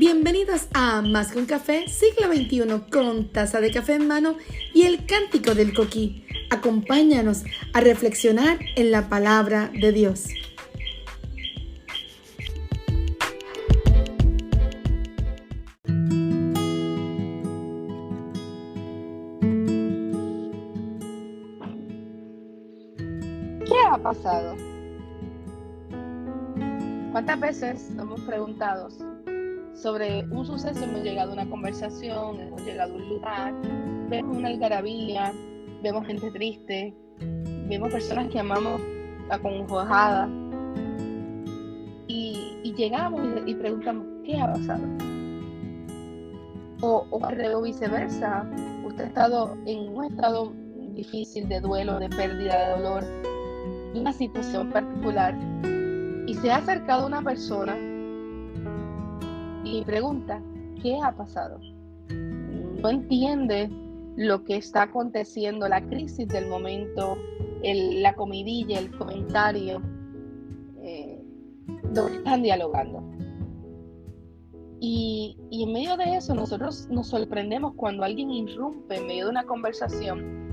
Bienvenidos a Más que un café, siglo XXI, con taza de café en mano y el cántico del coquí. Acompáñanos a reflexionar en la palabra de Dios. ¿Qué ha pasado? ¿Cuántas veces nos hemos preguntado sobre un suceso? Hemos llegado a una conversación, hemos llegado a un lugar, vemos una algarabía, vemos gente triste, vemos personas que amamos acongojadas y llegamos y preguntamos, ¿qué ha pasado? O viceversa, usted ha estado en un estado difícil de duelo, de pérdida, de dolor, de una situación particular, y se ha acercado una persona y pregunta, ¿qué ha pasado? No entiende lo que está aconteciendo, la crisis del momento, la comidilla, el comentario, lo que están dialogando. Y en medio de eso nosotros nos sorprendemos cuando alguien irrumpe en medio de una conversación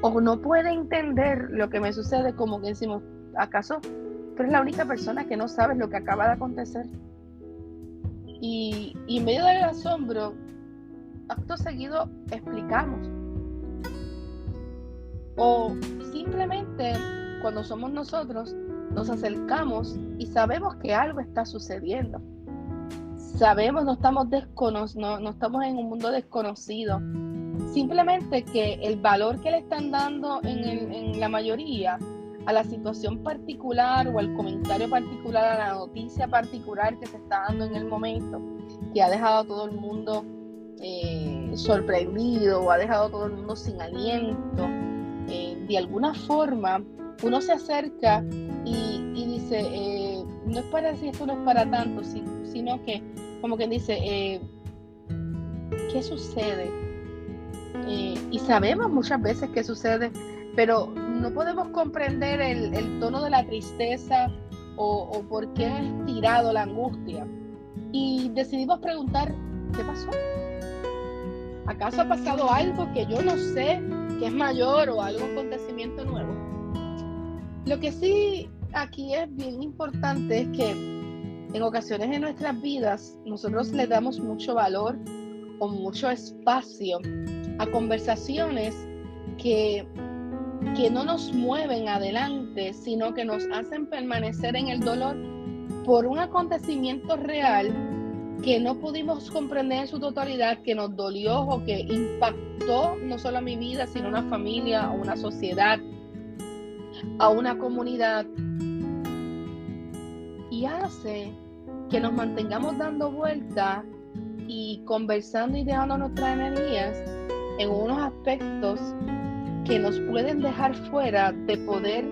o no puede entender lo que me sucede, como que decimos, ¿acaso tú eres la única persona que no sabes lo que acaba de acontecer? Y en medio del asombro, acto seguido explicamos. O simplemente cuando somos nosotros, nos acercamos y sabemos que algo está sucediendo. Sabemos, no estamos en un mundo desconocido. Simplemente que el valor que le están dando en la mayoría a la situación particular o al comentario particular, a la noticia particular que se está dando en el momento, que ha dejado a todo el mundo sorprendido o ha dejado a todo el mundo sin aliento, de alguna forma uno se acerca y dice, no es para decir esto no es para tanto, sino que como que dice, ¿qué sucede? Y sabemos muchas veces qué sucede, pero no podemos comprender el tono de la tristeza o por qué ha estirado la angustia. Y decidimos preguntar, ¿qué pasó? ¿Acaso ha pasado algo que yo no sé, que es mayor, o algún acontecimiento nuevo? Lo que sí aquí es bien importante es que en ocasiones en nuestras vidas nosotros le damos mucho valor o mucho espacio a conversaciones que no nos mueven adelante, sino que nos hacen permanecer en el dolor por un acontecimiento real que no pudimos comprender en su totalidad, que nos dolió o que impactó no solo a mi vida, sino a una familia, a una sociedad, a una comunidad, y hace que nos mantengamos dando vueltas y conversando y dejando nuestras energías en unos aspectos que nos pueden dejar fuera de poder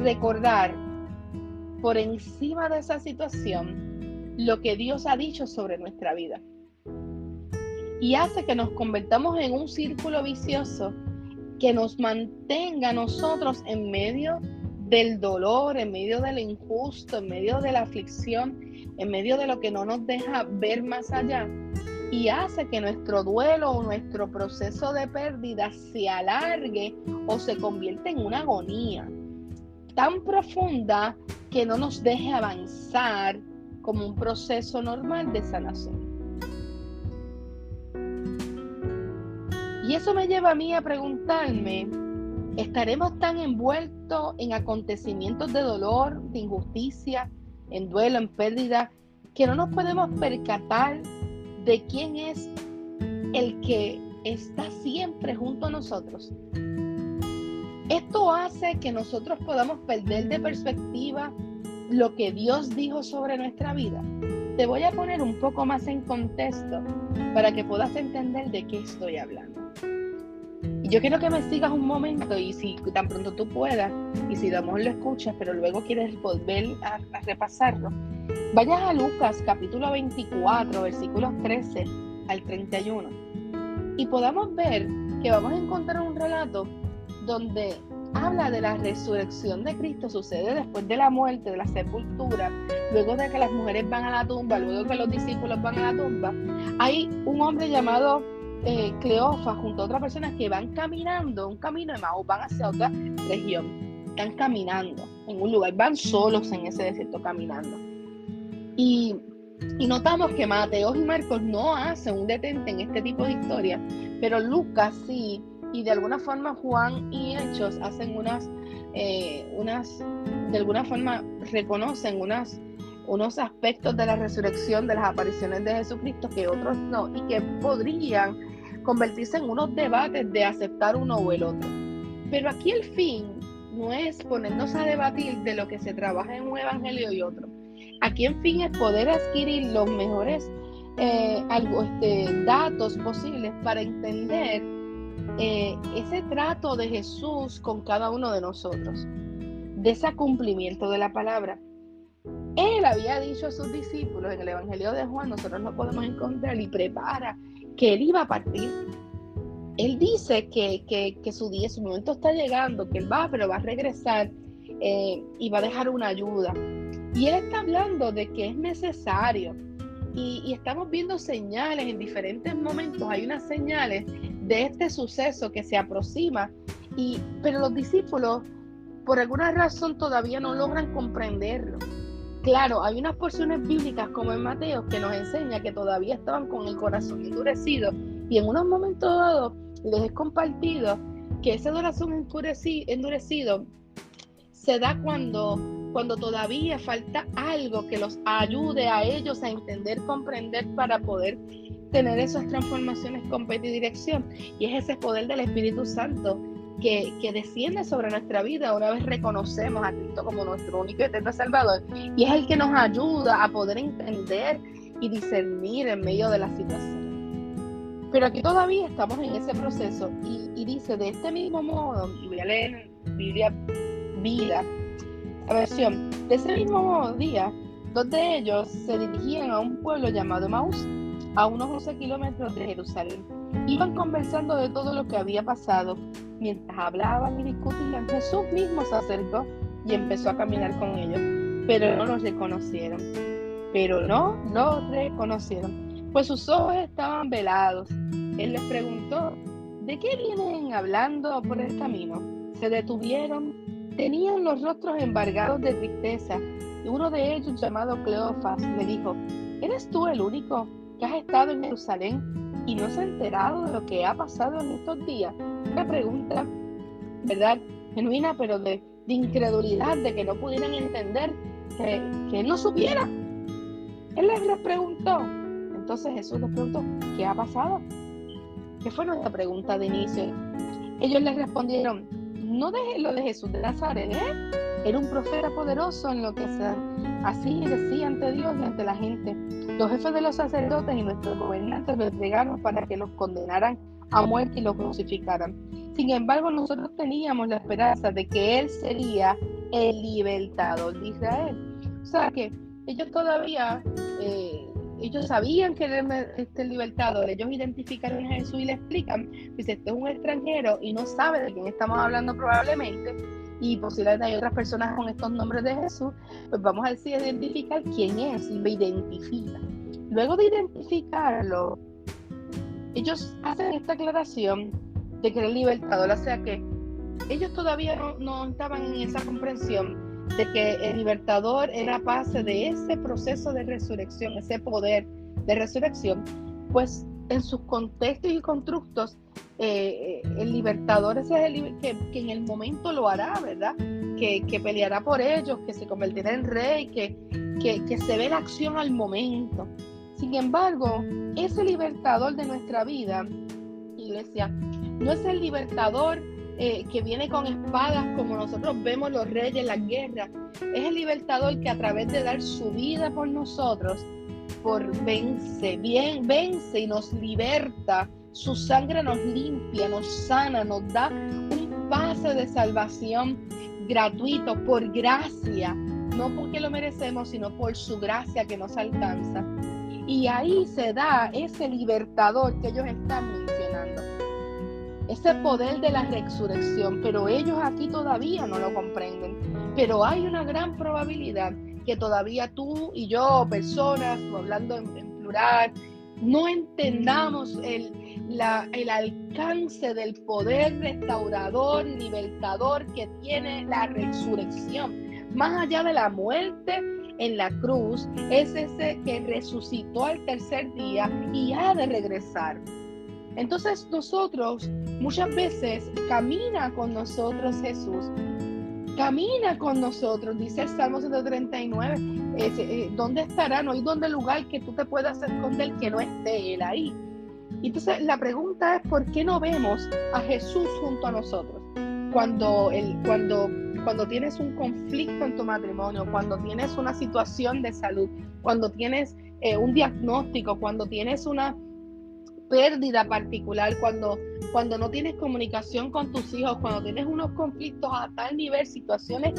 recordar por encima de esa situación lo que Dios ha dicho sobre nuestra vida. Y hace que nos convertamos en un círculo vicioso que nos mantenga a nosotros en medio del dolor, en medio de lo injusto, en medio de la aflicción, en medio de lo que no nos deja ver más allá, y hace que nuestro duelo o nuestro proceso de pérdida se alargue o se convierta en una agonía tan profunda que no nos deje avanzar como un proceso normal de sanación. Y eso me lleva a mí a preguntarme, ¿estaremos tan envueltos en acontecimientos de dolor, de injusticia, en duelo, en pérdida, que no nos podemos percatar de quién es el que está siempre junto a nosotros? Esto hace que nosotros podamos perder de perspectiva lo que Dios dijo sobre nuestra vida. Te voy a poner un poco más en contexto para que puedas entender de qué estoy hablando. Y yo quiero que me sigas un momento, y si tan pronto tú puedas, y si de amor lo escuchas, pero luego quieres volver a repasarlo, vayas a Lucas capítulo 24, versículos 13 al 31, y podamos ver que vamos a encontrar un relato donde habla de la resurrección de Cristo, sucede después de la muerte, de la sepultura, luego de que las mujeres van a la tumba, luego que los discípulos van a la tumba. Hay un hombre llamado Cleofas junto a otras personas que van caminando, un camino de Maús, van hacia otra región, están caminando en un lugar, van solos en ese desierto caminando. Y notamos que Mateo y Marcos no hacen un detente en este tipo de historias, pero Lucas sí, y de alguna forma Juan y Hechos hacen de alguna forma reconocen unos aspectos de la resurrección, de las apariciones de Jesucristo que otros no, y que podrían convertirse en unos debates de aceptar uno o el otro. Pero aquí el fin no es ponernos a debatir de lo que se trabaja en un evangelio y otro. Aquí en fin es poder adquirir los mejores datos posibles para entender ese trato de Jesús con cada uno de nosotros, de ese cumplimiento de la palabra. Él había dicho a sus discípulos en el Evangelio de Juan, nosotros no podemos encontrar, y prepara que él iba a partir. Él dice que su momento está llegando, que él pero va a regresar y va a dejar una ayuda. Y él está hablando de que es necesario. Y estamos viendo señales en diferentes momentos. Hay unas señales de este suceso que se aproxima. Pero los discípulos, por alguna razón, todavía no logran comprenderlo. Claro, hay unas porciones bíblicas como en Mateo que nos enseña que todavía estaban con el corazón endurecido. Y en unos momentos dados les he compartido que ese corazón endurecido se da cuando todavía falta algo que los ayude a ellos a entender, comprender para poder tener esas transformaciones con pie y dirección. Y es ese poder del Espíritu Santo que desciende sobre nuestra vida una vez reconocemos a Cristo como nuestro único y eterno Salvador. Y es el que nos ayuda a poder entender y discernir en medio de la situación. Pero aquí todavía estamos en ese proceso y dice, de este mismo modo, y voy a leer Biblia Vida, la versión, de ese mismo día, dos de ellos se dirigían a un pueblo llamado Emaús, a unos 11 kilómetros de Jerusalén. Iban conversando de todo lo que había pasado. Mientras hablaban y discutían, Jesús mismo se acercó y empezó a caminar con ellos, pero no lo reconocieron. Pues sus ojos estaban velados. Él les preguntó, ¿de qué vienen hablando por el camino? Se detuvieron, tenían los rostros embargados de tristeza, y uno de ellos, llamado Cleofas, le dijo, ¿eres tú el único que has estado en Jerusalén y no se ha enterado de lo que ha pasado en estos días? Una pregunta, ¿verdad?, genuina, pero de incredulidad, de que no pudieran entender que él no supiera. Él les preguntó. Entonces Jesús les preguntó, ¿qué ha pasado? ¿Qué fue nuestra pregunta de inicio? Ellos les respondieron, no dejes lo de Jesús de Nazaret, era un profeta poderoso en lo que así decía ante Dios y ante la gente. Los jefes de los sacerdotes y nuestros gobernantes lo entregaron para que los condenaran a muerte y lo crucificaran. Sin embargo, nosotros teníamos la esperanza de que él sería el libertador de Israel. O sea que ellos todavía, ellos sabían que era el libertador. Ellos identificaron a Jesús y le explican, dice, este es un extranjero y no sabe de quién estamos hablando probablemente, y posiblemente hay otras personas con estos nombres de Jesús, pues vamos a decir, identificar quién es, y lo identifica. Luego de identificarlo, ellos hacen esta aclaración de que era el libertador, o sea que ellos todavía no estaban en esa comprensión de que el libertador era parte de ese proceso de resurrección, ese poder de resurrección, pues en sus contextos y constructos, el libertador ese es el que en el momento lo hará, ¿verdad? Que peleará por ellos, que se convertirá en rey, que se ve la acción al momento. Sin embargo, ese libertador de nuestra vida, iglesia, no es el libertador que viene con espadas como nosotros vemos los reyes en las guerras. Es el libertador que a través de dar su vida por nosotros, vence y nos liberta. Su sangre nos limpia, nos sana, nos da un pase de salvación gratuito por gracia, no porque lo merecemos, sino por su gracia que nos alcanza. Y ahí se da ese libertador que ellos están mencionando. ese poder de la resurrección, pero ellos aquí todavía no lo comprenden. Pero hay una gran probabilidad que todavía tú y yo, personas, hablando en plural, no entendamos el alcance del poder restaurador, libertador que tiene la resurrección. Más allá de la muerte en la cruz, es ese que resucitó al tercer día y ha de regresar. Entonces nosotros, muchas veces, camina con nosotros Jesús. Camina con nosotros, dice el Salmo 139, ¿dónde estará? No hay donde lugar que tú te puedas esconder que no esté Él ahí. Entonces la pregunta es, ¿por qué no vemos a Jesús junto a nosotros? Cuando tienes un conflicto en tu matrimonio, cuando tienes una situación de salud, cuando tienes un diagnóstico, cuando tienes una pérdida particular, cuando no tienes comunicación con tus hijos, cuando tienes unos conflictos a tal nivel, situaciones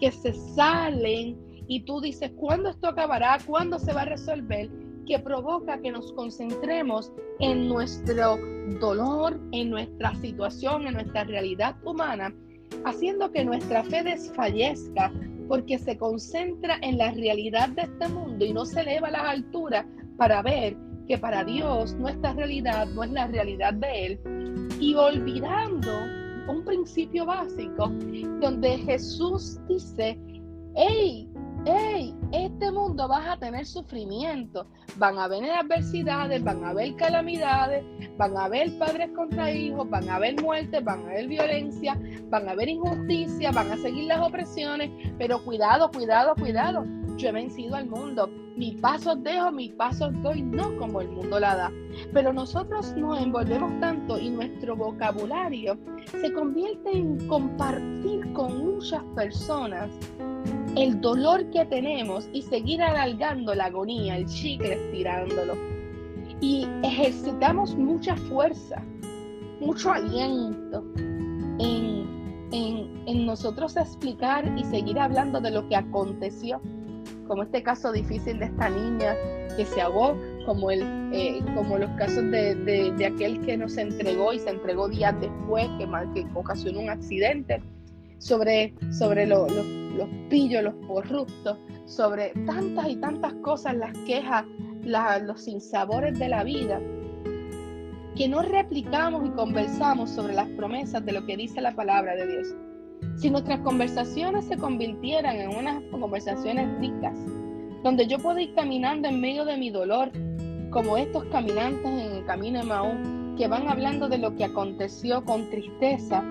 que se salen y tú dices, ¿cuándo esto acabará? ¿Cuándo se va a resolver? Que provoca que nos concentremos en nuestro dolor, en nuestra situación, en nuestra realidad humana, haciendo que nuestra fe desfallezca porque se concentra en la realidad de este mundo y no se eleva a las alturas para ver que para Dios nuestra realidad no es la realidad de Él, y olvidando un principio básico donde Jesús dice, hey, este mundo vas a tener sufrimiento, van a haber adversidades, van a haber calamidades, van a haber padres contra hijos, van a haber muertes, van a haber violencia, van a haber injusticia, van a seguir las opresiones, pero cuidado, yo he vencido al mundo, mi paso dejo, mi paso doy, no como el mundo la da. Pero nosotros nos envolvemos tanto y nuestro vocabulario se convierte en compartir con muchas personas el dolor que tenemos y seguir alargando la agonía, el chicle estirándolo. Y ejercitamos mucha fuerza, mucho aliento en nosotros explicar y seguir hablando de lo que aconteció, como este caso difícil de esta niña que se ahogó, como los casos de aquel que nos entregó y se entregó días después, que ocasionó un accidente, sobre los pillos, los corruptos, sobre tantas y tantas cosas, las quejas, los sinsabores de la vida, que no replicamos y conversamos sobre las promesas de lo que dice la palabra de Dios. Si nuestras conversaciones se convirtieran en unas conversaciones ricas, donde yo puedo ir caminando en medio de mi dolor, como estos caminantes en el camino de Emaús, que van hablando de lo que aconteció con tristeza,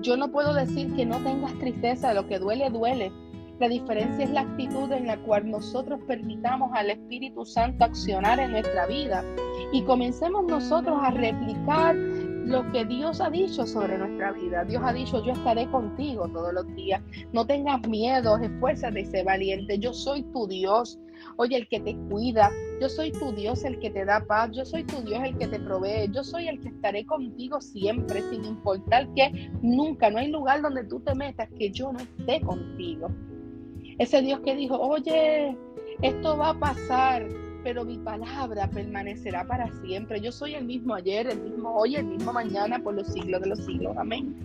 yo no puedo decir que no tengas tristeza, lo que duele, duele. La diferencia es la actitud en la cual nosotros permitamos al Espíritu Santo accionar en nuestra vida y comencemos nosotros a replicar lo que Dios ha dicho sobre nuestra vida. Dios ha dicho, yo estaré contigo todos los días. No tengas miedo, esfuérzate y sé valiente. Yo soy tu Dios, oye, el que te cuida. Yo soy tu Dios, el que te da paz. Yo soy tu Dios, el que te provee. Yo soy el que estaré contigo siempre, sin importar que nunca, no hay lugar donde tú te metas que yo no esté contigo. Ese Dios que dijo, oye, esto va a pasar, pero mi palabra permanecerá para siempre. Yo soy el mismo ayer, el mismo hoy, el mismo mañana, por los siglos de los siglos. Amén.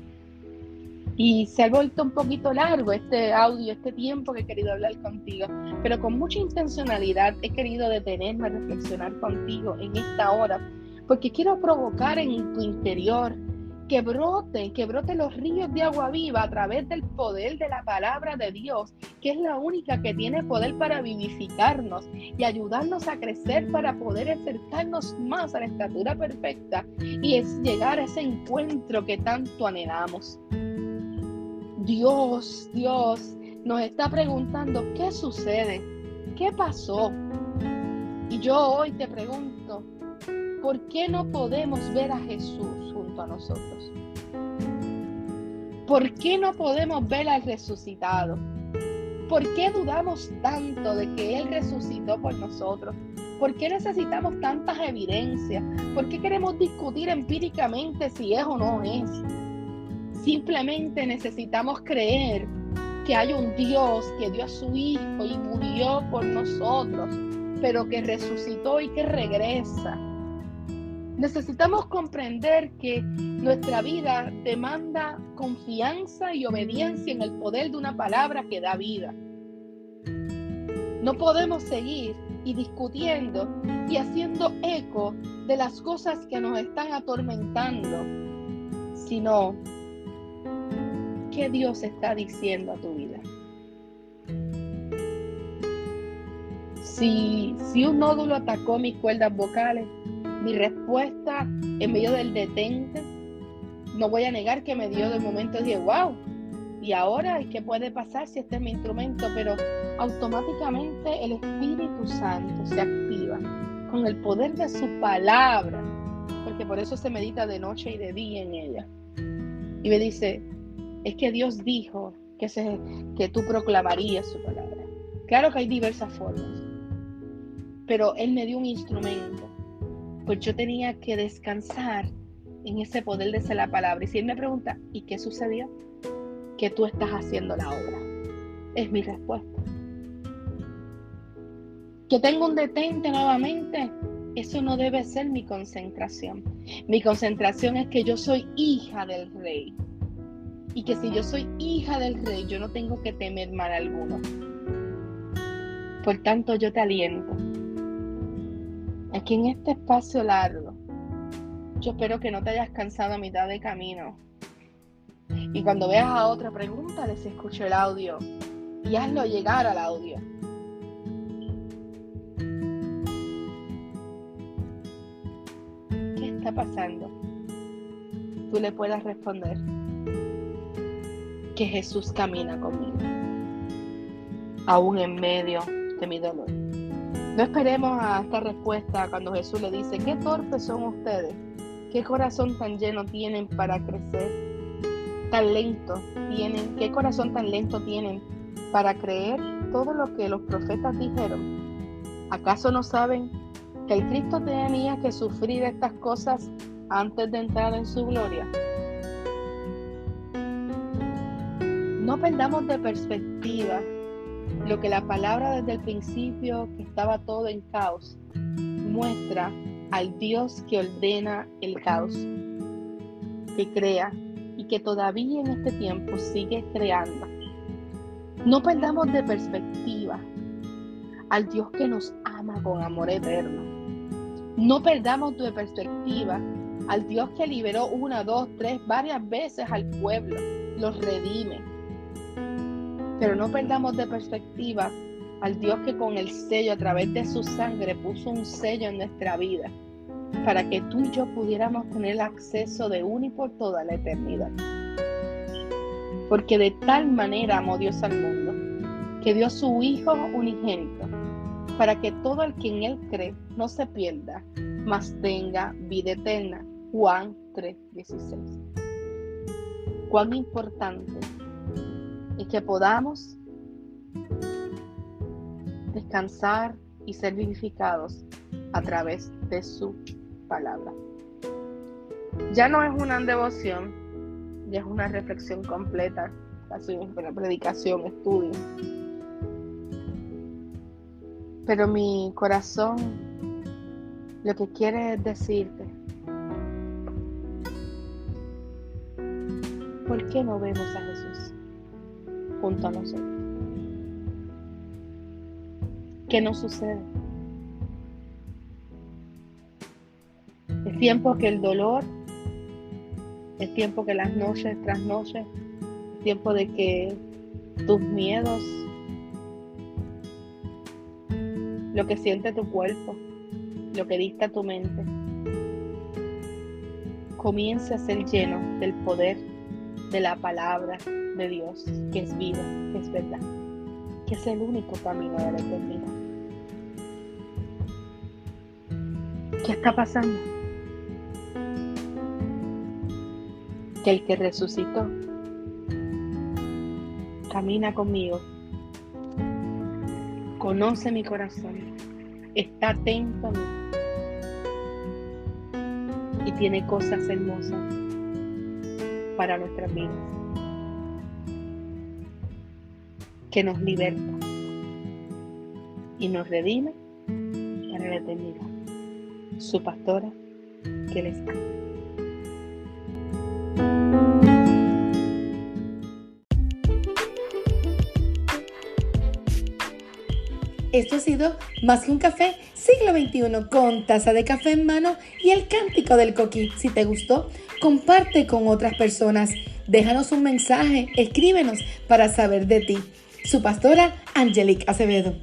Y se ha vuelto un poquito largo este audio, este tiempo que he querido hablar contigo, pero con mucha intencionalidad he querido detenerme a reflexionar contigo en esta hora, porque quiero provocar en tu interior que broten los ríos de agua viva a través del poder de la palabra de Dios, que es la única que tiene poder para vivificarnos y ayudarnos a crecer para poder acercarnos más a la estatura perfecta y es llegar a ese encuentro que tanto anhelamos. Dios nos está preguntando, ¿qué sucede? ¿Qué pasó? Y yo hoy te pregunto, ¿por qué no podemos ver a Jesús junto a nosotros? ¿Por qué no podemos ver al resucitado? ¿Por qué dudamos tanto de que Él resucitó por nosotros? ¿Por qué necesitamos tantas evidencias? ¿Por qué queremos discutir empíricamente si es o no es? Simplemente necesitamos creer que hay un Dios que dio a su Hijo y murió por nosotros, pero que resucitó y que regresa. Necesitamos comprender que nuestra vida demanda confianza y obediencia en el poder de una palabra que da vida. No podemos seguir y discutiendo y haciendo eco de las cosas que nos están atormentando, sino ¿qué Dios está diciendo a tu vida? Si un nódulo atacó mis cuerdas vocales, mi respuesta en medio del detente, no voy a negar que me dio de momento, dije, wow, y ahora, ¿qué puede pasar si este es mi instrumento? Pero automáticamente el Espíritu Santo se activa con el poder de su palabra, porque por eso se medita de noche y de día en ella. Y me dice, es que Dios dijo que tú proclamarías su palabra. Claro que hay diversas formas, pero Él me dio un instrumento, pues yo tenía que descansar en ese poder de ser la palabra. Y si Él me pregunta, ¿y qué sucedió? Que tú estás haciendo la obra. Es mi respuesta. Que tengo un detente nuevamente, eso no debe ser mi concentración. Mi concentración es que yo soy hija del Rey. Y que si yo soy hija del Rey, yo no tengo que temer mal alguno. Por tanto, yo te aliento. Aquí en este espacio largo, yo espero que no te hayas cansado a mitad de camino. Y cuando veas a otra, pregúntale si escuchó el audio y hazlo llegar al audio. ¿Qué está pasando? Tú le puedas responder que Jesús camina conmigo, aún en medio de mi dolor. No esperemos a esta respuesta cuando Jesús le dice, qué torpes son ustedes, qué corazón tan lleno tienen para crecer, tan lento tienen, qué corazón tan lento tienen para creer todo lo que los profetas dijeron. ¿Acaso no saben que el Cristo tenía que sufrir estas cosas antes de entrar en su gloria? No perdamos de perspectiva lo que la palabra desde el principio, que estaba todo en caos, muestra al Dios que ordena el caos, que crea y que todavía en este tiempo sigue creando. No perdamos de perspectiva al Dios que nos ama con amor eterno. No perdamos de perspectiva al Dios que liberó 1, 2, 3, varias veces al pueblo, los redime. Pero no perdamos de perspectiva al Dios que con el sello, a través de su sangre, puso un sello en nuestra vida para que tú y yo pudiéramos tener acceso de una y por toda la eternidad. Porque de tal manera amó Dios al mundo, que dio su Hijo unigénito, para que todo el que en Él cree no se pierda, mas tenga vida eterna. Juan 3:16. Cuán importante es que podamos descansar y ser vivificados a través de su palabra. Ya no es una devoción, ya es una reflexión completa, casi una predicación, estudio. Pero mi corazón lo que quiere es decirte, ¿por qué no vemos a Jesús junto a nosotros? ¿Qué nos sucede? Es tiempo que el dolor, es tiempo que las noches tras noches, es tiempo de que tus miedos, lo que siente tu cuerpo, lo que dicta tu mente, comience a ser lleno del poder de la palabra de Dios, que es vida, que es verdad, que es el único camino de la eternidad. ¿Qué está pasando? Que el que resucitó camina conmigo, conoce mi corazón, está atento a mí y tiene cosas hermosas para nuestras vidas, que nos liberta y nos redime para la eternidad. Su pastora, que les ama. Esto ha sido Más que un café, siglo XXI, con taza de café en mano y el cántico del coquí. Si te gustó, comparte con otras personas. Déjanos un mensaje, escríbenos para saber de ti. Su pastora, Angelique Acevedo.